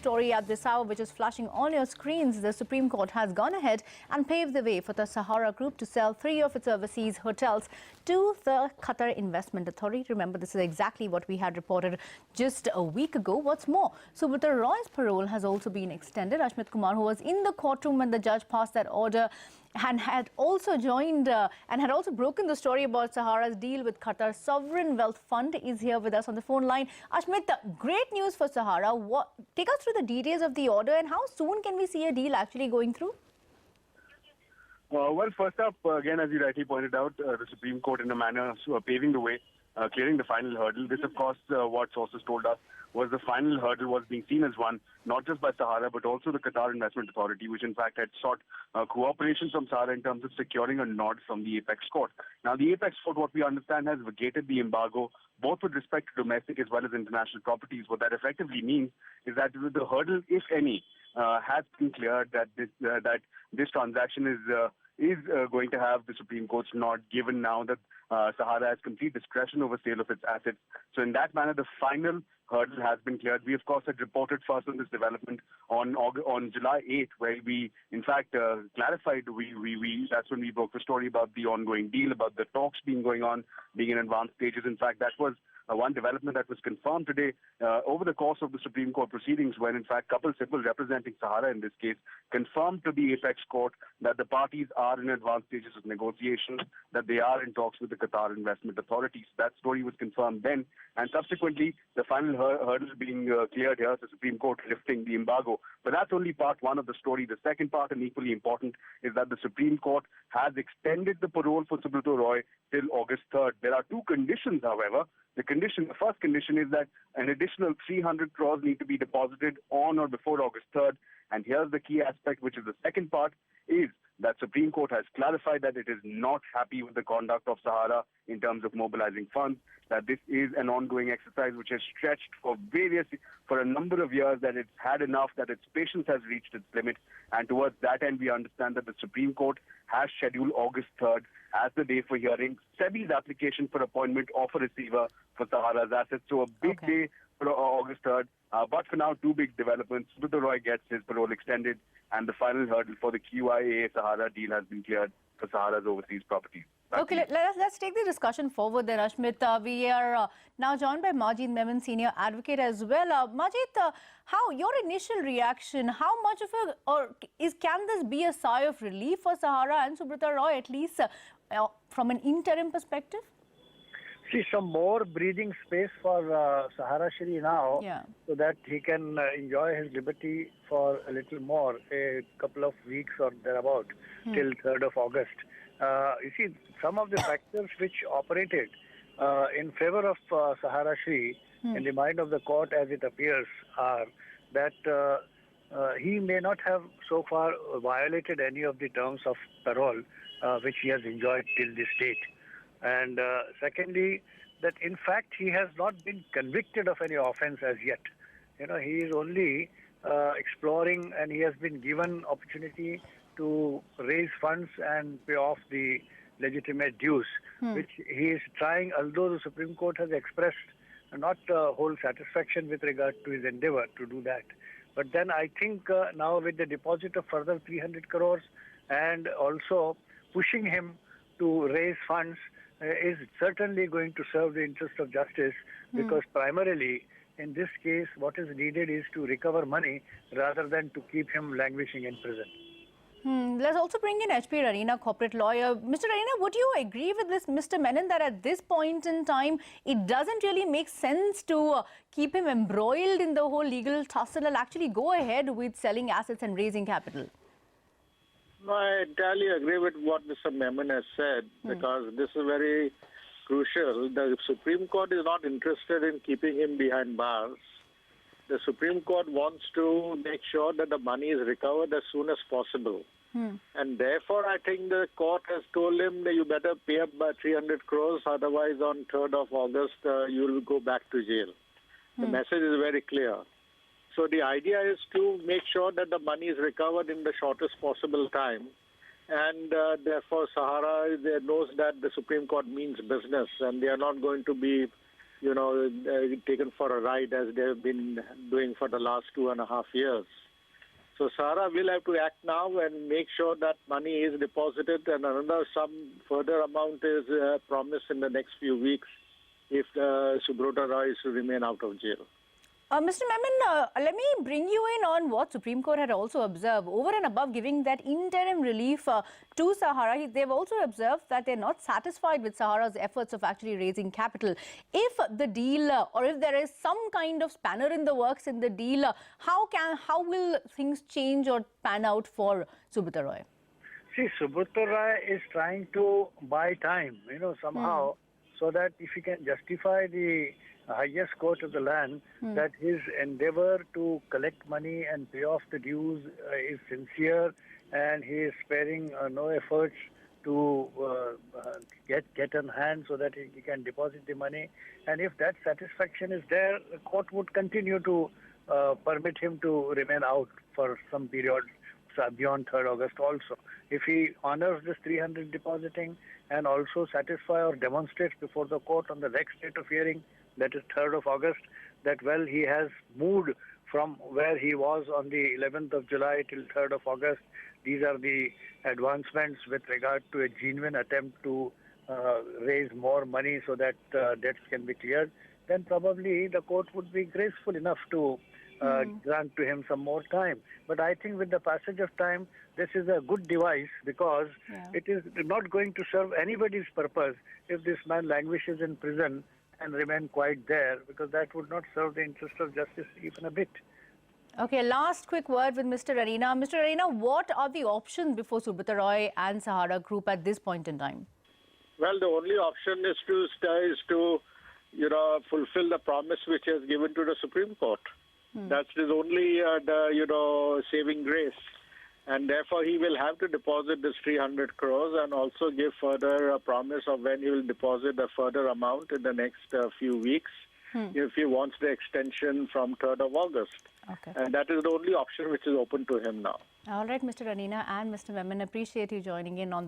story at this hour, which is flashing on your screens. The Supreme Court has gone ahead and paved the way for the Sahara Group to sell 3 of its overseas hotels to the Qatar Investment Authority. Remember, this is exactly what we had reported just a week ago. What's more, Subrata Roy's parole has also been extended. Ashmit Kumar, who was in the courtroom when the judge passed that order, and had also joined and had also broken the story about Sahara's deal with Qatar Sovereign Wealth Fund, is here with us on the phone line. Ashmit, great news for Sahara. Take us through the details of the order and how soon can we see a deal actually going through? Well, first up, again, as you rightly pointed out, the Supreme Court in a manner paving the way, clearing the final hurdle. This, of course, what sources told us was the final hurdle was being seen as one, not just by Sahara, but also the Qatar Investment Authority, which in fact had sought cooperation from Sahara in terms of securing a nod from the Apex Court. Now, the Apex Court, what we understand, has vacated the embargo, both with respect to domestic as well as international properties. What that effectively means is that the hurdle, if any, has been cleared, that this transaction is going to have the Supreme Court's nod, given now that Sahara has complete discretion over sale of its assets. So in that manner, the final hurdle has been cleared. We, of course, had reported first on this development on July 8th, where we, in fact, clarified, that's when we broke the story about the ongoing deal, about the talks going on, being in advanced stages. In fact, that was one development that was confirmed today over the course of the Supreme Court proceedings, when in fact Kapil Sibal, representing Sahara in this case, confirmed to the Apex Court that the parties are in advanced stages of negotiations, that they are in talks with the Qatar Investment Authority. So that story was confirmed then, and subsequently the final hurdle being cleared here, the Supreme Court lifting the embargo. But that's only part one of the story. The second part, and equally important, is that the Supreme Court has extended the parole for Subrata Roy till August 3rd. There are two conditions, however. The first condition is that an additional 300 crores need to be deposited on or before August 3rd. And here's the key aspect, which is the second part, is that Supreme Court has clarified that it is not happy with the conduct of Sahara in terms of mobilizing funds, that this is an ongoing exercise which has stretched for a number of years, that it's had enough, that its patience has reached its limit. And towards that end, we understand that the Supreme Court has scheduled August 3rd as the day for hearing SEBI's application for appointment of a receiver for Sahara's assets. So a big day for August 3rd. But for now, two big developments. Subrata Roy gets his parole extended, and the final hurdle for the QIA Sahara deal has been cleared for Sahara's overseas properties. Okay, let's take the discussion forward then, Ashmit. We are now joined by Majid Memon, senior advocate as well. Majid, how your initial reaction? How much of can this be a sigh of relief for Sahara and Subrata Roy, at least from an interim perspective? See, some more breathing space for Sahara Shri now, so that he can enjoy his liberty for a little more, a couple of weeks or thereabout, till 3rd of August. You see, some of the factors which operated in favor of Sahara Shri in the mind of the court, as it appears, are that he may not have so far violated any of the terms of parole which he has enjoyed till this date. And secondly, that in fact he has not been convicted of any offense as yet. You know, he is only exploring, and he has been given opportunity to raise funds and pay off the legitimate dues, which he is trying, although the Supreme Court has expressed not whole satisfaction with regard to his endeavor to do that. But then I think now with the deposit of further 300 crores and also pushing him to raise funds is certainly going to serve the interest of justice, because primarily in this case what is needed is to recover money rather than to keep him languishing in prison. Let's also bring in HP Rarina, corporate lawyer. Mr. Rarina, would you agree with this, Mr. Menon, that at this point in time, it doesn't really make sense to keep him embroiled in the whole legal tussle and actually go ahead with selling assets and raising capital? No, I entirely agree with what Mr. Memon has said, because this is very crucial. The Supreme Court is not interested in keeping him behind bars. The Supreme Court wants to make sure that the money is recovered as soon as possible. And therefore, I think the court has told him that you better pay up by 300 crores, otherwise on 3rd of August, you will go back to jail. The message is very clear. So the idea is to make sure that the money is recovered in the shortest possible time. And therefore, Sahara knows that the Supreme Court means business, and they are not going to be taken for a ride as they have been doing for the last 2.5 years. So Sahara will have to act now and make sure that money is deposited and some further amount is promised in the next few weeks if Subrata Roy is to remain out of jail. Mr. Memon, let me bring you in on what Supreme Court had also observed. Over and above giving that interim relief to Sahara, they've also observed that they're not satisfied with Sahara's efforts of actually raising capital. If the deal or if there is some kind of spanner in the works in the deal, how will things change or pan out for Subrata Roy? See, Subrata Roy is trying to buy time, somehow, so that if he can justify the highest court of the land that his endeavor to collect money and pay off the dues is sincere, and he is sparing no efforts to get on hand so that he can deposit the money. And if that satisfaction is there, the court would continue to permit him to remain out for some period beyond 3rd August also. If he honors this 300 depositing and also satisfy or demonstrates before the court on the next date of hearing, that is 3rd of August, that he has moved from where he was on the 11th of July till 3rd of August. These are the advancements with regard to a genuine attempt to raise more money so that debts can be cleared. Then probably the court would be graceful enough to grant to him some more time. But I think with the passage of time, this is a good device because it is not going to serve anybody's purpose if this man languishes in prison and remain quiet there, because that would not serve the interest of justice even a bit. Okay, last quick word with Mr. Arena. Mr. Arena, what are the options before Subrata Roy and Sahara Group at this point in time? Well, the only option is to fulfill the promise which he has given to the Supreme Court. That's his only, saving grace. And therefore, he will have to deposit this 300 crores and also give further promise of when he will deposit a further amount in the next few weeks if he wants the extension from 3rd of August. Okay. And that is the only option which is open to him now. All right, Mr. Arena and Mr. Memon, appreciate you joining in on this.